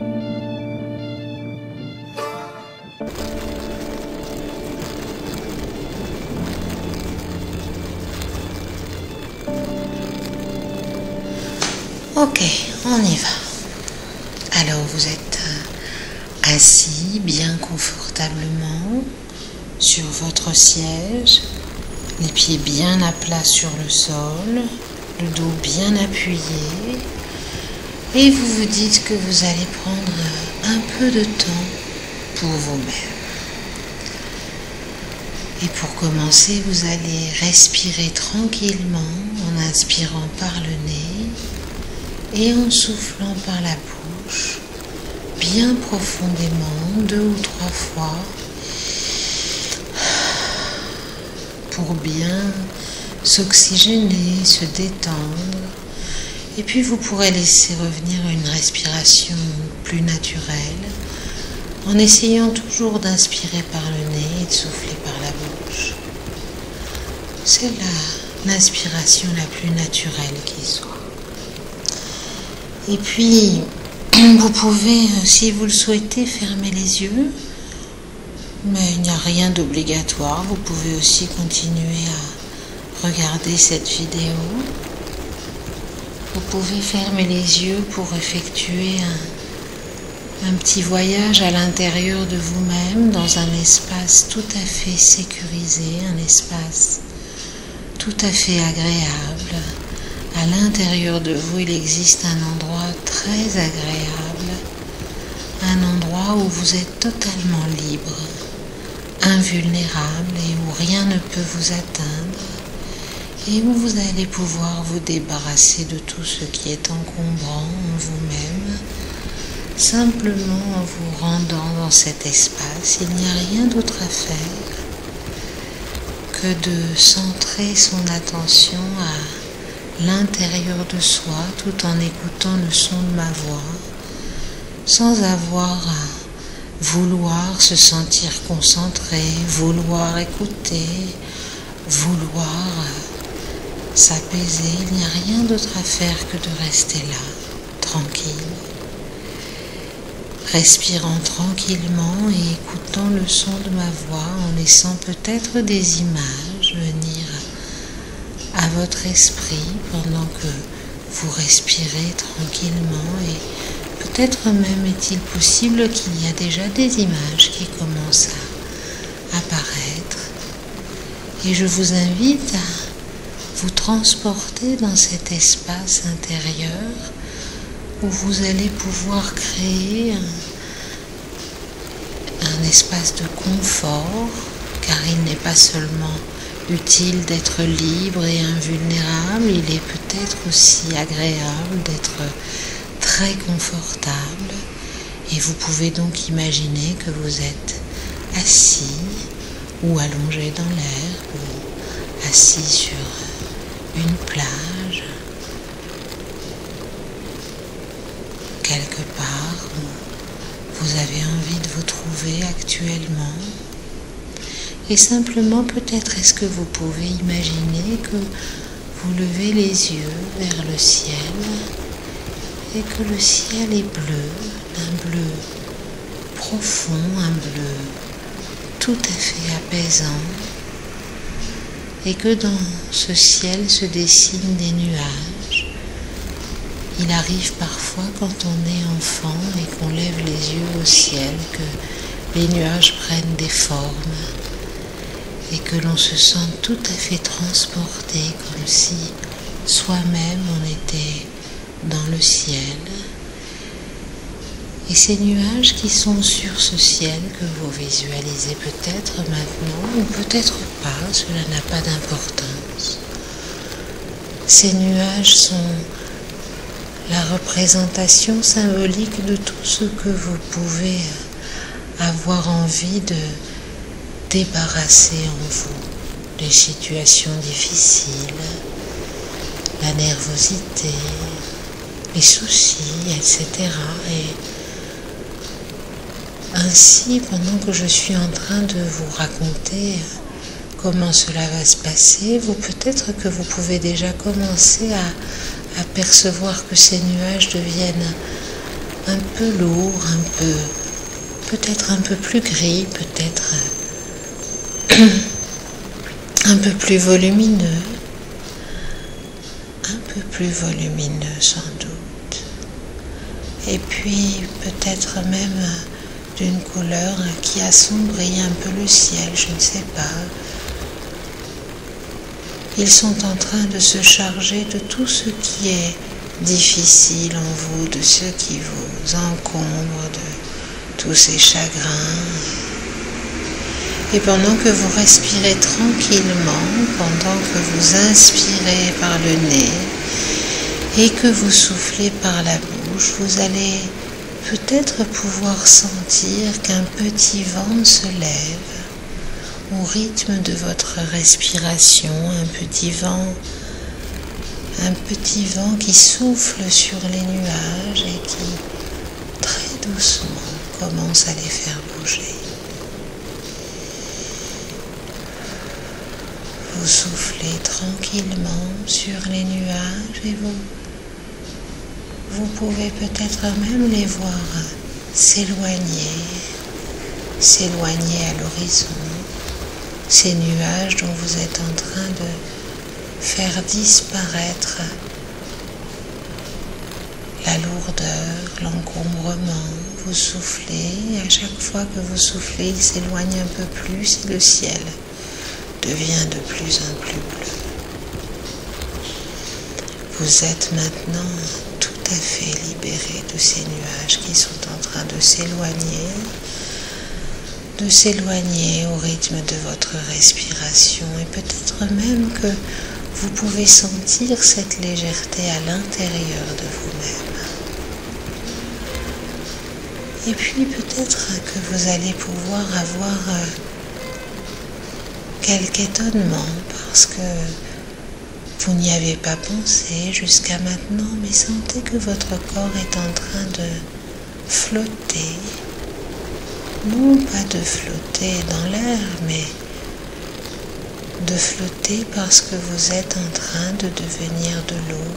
Ok, on y va. Alors vous êtes assis bien confortablement sur votre siège, les pieds bien à plat sur le sol, le dos bien appuyé, et vous vous dites que vous allez prendre un peu de temps pour vous-même. Et pour commencer, vous allez respirer tranquillement en inspirant par le nez et en soufflant par la bouche, bien profondément, 2 ou 3 fois, pour bien s'oxygéner, se détendre. Et puis vous pourrez laisser revenir une respiration plus naturelle, en essayant toujours d'inspirer par le nez et de souffler par la bouche. C'est l'inspiration la plus naturelle qui soit. Et puis, vous pouvez, si vous le souhaitez, fermer les yeux, mais il n'y a rien d'obligatoire. Vous pouvez aussi continuer à regarder cette vidéo. Vous pouvez fermer les yeux pour effectuer un petit voyage à l'intérieur de vous-même, dans un espace tout à fait sécurisé, un espace tout à fait agréable. À l'intérieur de vous, il existe un endroit très agréable, un endroit où vous êtes totalement libre, invulnérable et où rien ne peut vous atteindre, et où vous allez pouvoir vous débarrasser de tout ce qui est encombrant en vous-même, simplement en vous rendant dans cet espace. Il n'y a rien d'autre à faire que de centrer son attention à l'intérieur de soi, tout en écoutant le son de ma voix, sans avoir à vouloir se sentir concentré, vouloir écouter, vouloir s'apaiser. Il n'y a rien d'autre à faire que de rester là, tranquille, respirant tranquillement et écoutant le son de ma voix, en laissant peut-être des images venir à votre esprit pendant que vous respirez tranquillement, et peut-être même est-il possible qu'il y a déjà des images qui commencent à apparaître, et je vous invite à vous transporter dans cet espace intérieur où vous allez pouvoir créer un espace de confort, car il n'est pas seulement utile d'être libre et invulnérable, il est peut-être aussi agréable d'être très confortable, et vous pouvez donc imaginer que vous êtes assis ou allongé dans l'herbe ou assis sur une plage, quelque part où vous avez envie de vous trouver actuellement. Et simplement, peut-être est-ce que vous pouvez imaginer que vous levez les yeux vers le ciel et que le ciel est bleu, d'un bleu profond, un bleu tout à fait apaisant, et que dans ce ciel se dessinent des nuages. Il arrive parfois quand on est enfant et qu'on lève les yeux au ciel que les nuages prennent des formes, et que l'on se sent tout à fait transporté, comme si soi-même on était dans le ciel. Et ces nuages qui sont sur ce ciel que vous visualisez peut-être maintenant ou peut-être pas, cela n'a pas d'importance. Ces nuages sont la représentation symbolique de tout ce que vous pouvez avoir envie de débarrasser en vous, les situations difficiles, la nervosité, les soucis, etc. Et ainsi, pendant que je suis en train de vous raconter comment cela va se passer, peut-être que vous pouvez déjà commencer à percevoir que ces nuages deviennent un peu lourd, peut-être un peu plus gris, peut-être un peu plus volumineux, sans doute. Et puis peut-être même d'une couleur qui assombrit un peu le ciel, je ne sais pas. Ils sont en train de se charger de tout ce qui est difficile en vous, de ce qui vous encombre, de tous ces chagrins. Et pendant que vous respirez tranquillement, pendant que vous inspirez par le nez et que vous soufflez par la bouche, vous allez peut-être pouvoir sentir qu'un petit vent se lève au rythme de votre respiration, un petit vent qui souffle sur les nuages et qui, très doucement, commence à les faire bouger. Vous soufflez tranquillement sur les nuages et vous pouvez peut-être même les voir s'éloigner à l'horizon. Ces nuages dont vous êtes en train de faire disparaître la lourdeur, l'encombrement. Vous soufflez, et à chaque fois que vous soufflez, il s'éloigne un peu plus et le ciel devient de plus en plus bleu. Vous êtes maintenant tout à fait libéré de ces nuages qui sont en train de s'éloigner au rythme de votre respiration et peut-être même que vous pouvez sentir cette légèreté à l'intérieur de vous-même. Et puis peut-être que vous allez pouvoir avoir quelque étonnement parce que vous n'y avez pas pensé jusqu'à maintenant, mais sentez que votre corps est en train de flotter. Non pas de flotter dans l'air, mais de flotter parce que vous êtes en train de devenir de l'eau.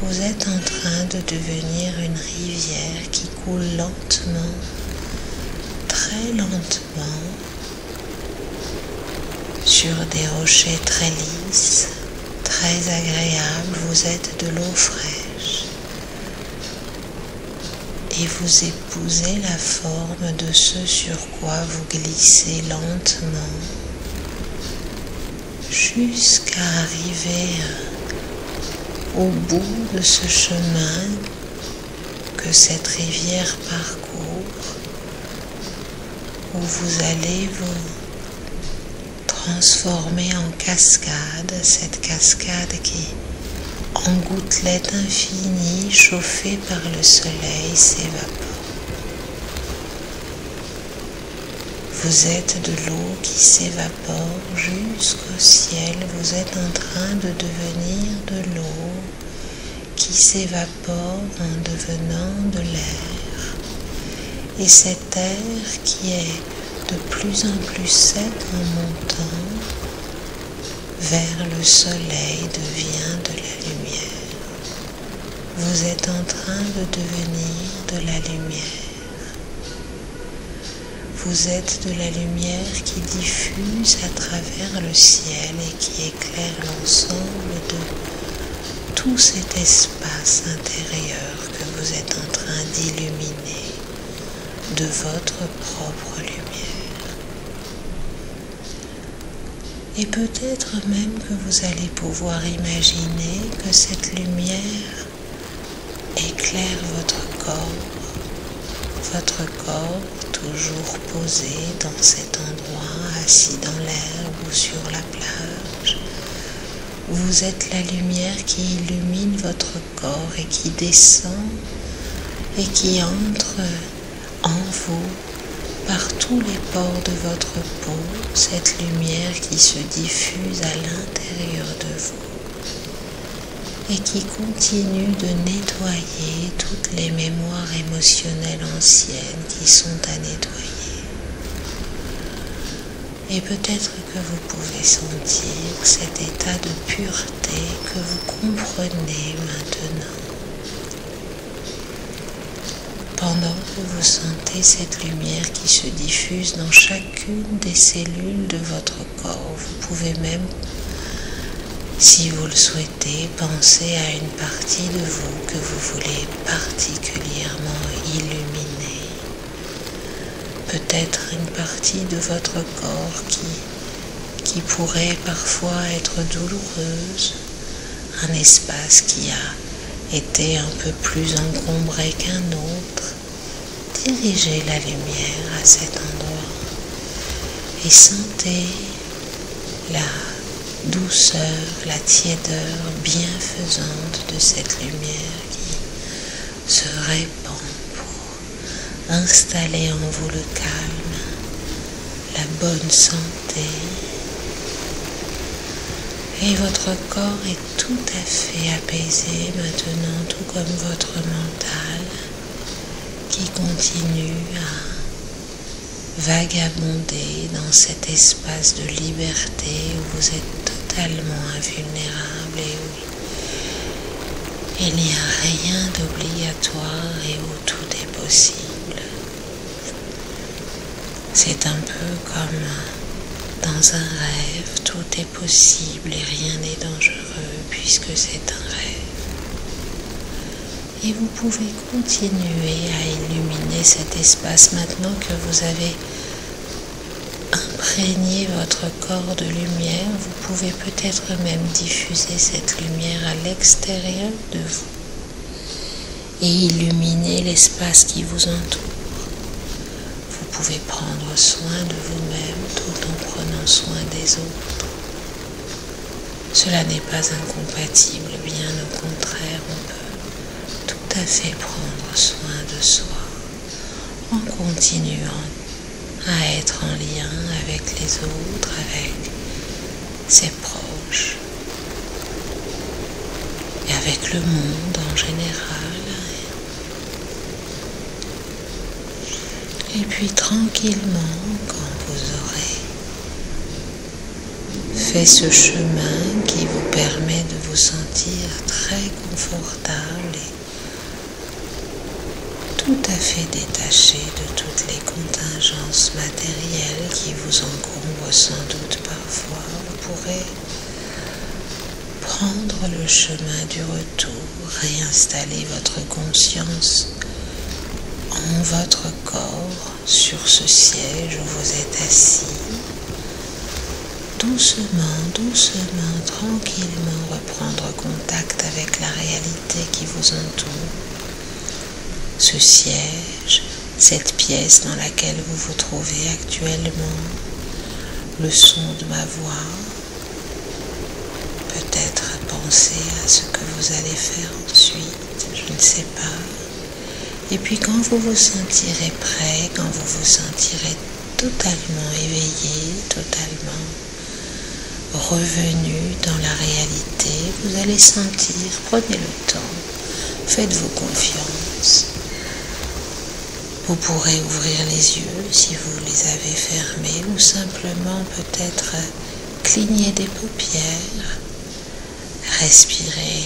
Vous êtes en train de devenir une rivière qui coule lentement, très lentement, sur des rochers très lisses, très agréables. Vous êtes de l'eau fraîche. Et vous épousez la forme de ce sur quoi vous glissez lentement jusqu'à arriver au bout de ce chemin que cette rivière parcourt, où vous allez vous transformer en cascade, cette cascade qui, en gouttelettes infinies, chauffées par le soleil, s'évapore. Vous êtes de l'eau qui s'évapore jusqu'au ciel. Vous êtes en train de devenir de l'eau qui s'évapore en devenant de l'air. Et cet air qui est de plus en plus sec en montant vers le soleil devient de la lumière. Vous êtes en train de devenir de la lumière. Vous êtes de la lumière qui diffuse à travers le ciel et qui éclaire l'ensemble de tout cet espace intérieur que vous êtes en train d'illuminer de votre propre lumière. Et peut-être même que vous allez pouvoir imaginer que cette lumière éclaire votre corps toujours posé dans cet endroit, assis dans l'herbe ou sur la plage. Vous êtes la lumière qui illumine votre corps et qui descend et qui entre en vous par tous les pores de votre peau, cette lumière qui se diffuse à l'intérieur de vous et qui continue de nettoyer toutes les mémoires émotionnelles anciennes qui sont à nettoyer. Et peut-être que vous pouvez sentir cet état de pureté que vous comprenez maintenant. pendant que vous sentez cette lumière qui se diffuse dans chacune des cellules de votre corps. Vous pouvez même, si vous le souhaitez, penser à une partie de vous que vous voulez particulièrement illuminer. Peut-être une partie de votre corps qui pourrait parfois être douloureuse, un espace qui a été un peu plus encombré qu'un autre. Dirigez la lumière à cet endroit et sentez la douceur, la tiédeur bienfaisante de cette lumière qui se répand pour installer en vous le calme, la bonne santé. Et votre corps est tout à fait apaisé maintenant, tout comme votre mental qui continue à vagabonder dans cet espace de liberté où vous êtes totalement invulnérable et où il n'y a rien d'obligatoire et où tout est possible. C'est un peu comme dans un rêve, tout est possible et rien n'est dangereux puisque c'est un rêve. Et vous pouvez continuer à illuminer cet espace maintenant que vous avez imprégné votre corps de lumière. Vous pouvez peut-être même diffuser cette lumière à l'extérieur de vous et illuminer l'espace qui vous entoure. Vous pouvez prendre soin de vous-même tout en prenant soin des autres. Cela n'est pas incompatible, bien au contraire, on peut tout à fait prendre soin de soi en continuant à être en lien avec les autres, avec ses proches et avec le monde en général. Et puis tranquillement, quand vous aurez fait ce chemin qui vous permet de vous sentir très confortable et tout à fait détaché de toutes les contingences matérielles qui vous encombrent sans doute parfois, vous pourrez prendre le chemin du retour, réinstaller votre conscience en votre corps sur ce siège où vous êtes assis. Doucement, doucement, tranquillement reprendre contact avec la réalité qui vous entoure. Ce siège, cette pièce dans laquelle vous vous trouvez actuellement, le son de ma voix, peut-être penser à ce que vous allez faire ensuite, je ne sais pas. Et puis quand vous vous sentirez prêt, quand vous vous sentirez totalement éveillé, totalement revenu dans la réalité, vous allez sentir, prenez le temps, faites-vous confiance. Vous pourrez ouvrir les yeux si vous les avez fermés ou simplement peut-être cligner des paupières, respirer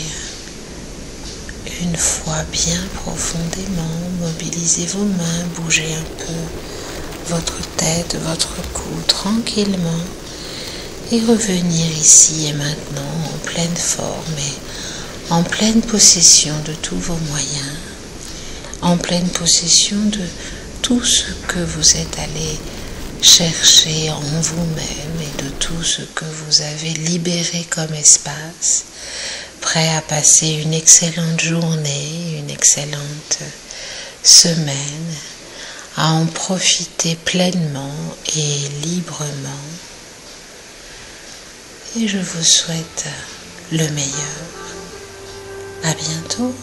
une fois bien profondément, mobilisez vos mains, bougez un peu votre tête, votre cou tranquillement et revenir ici et maintenant en pleine forme et en pleine possession de tous vos moyens, en pleine possession de tout ce que vous êtes allé chercher en vous-même et de tout ce que vous avez libéré comme espace, prêt à passer une excellente journée, une excellente semaine, à en profiter pleinement et librement. Et je vous souhaite le meilleur. À bientôt.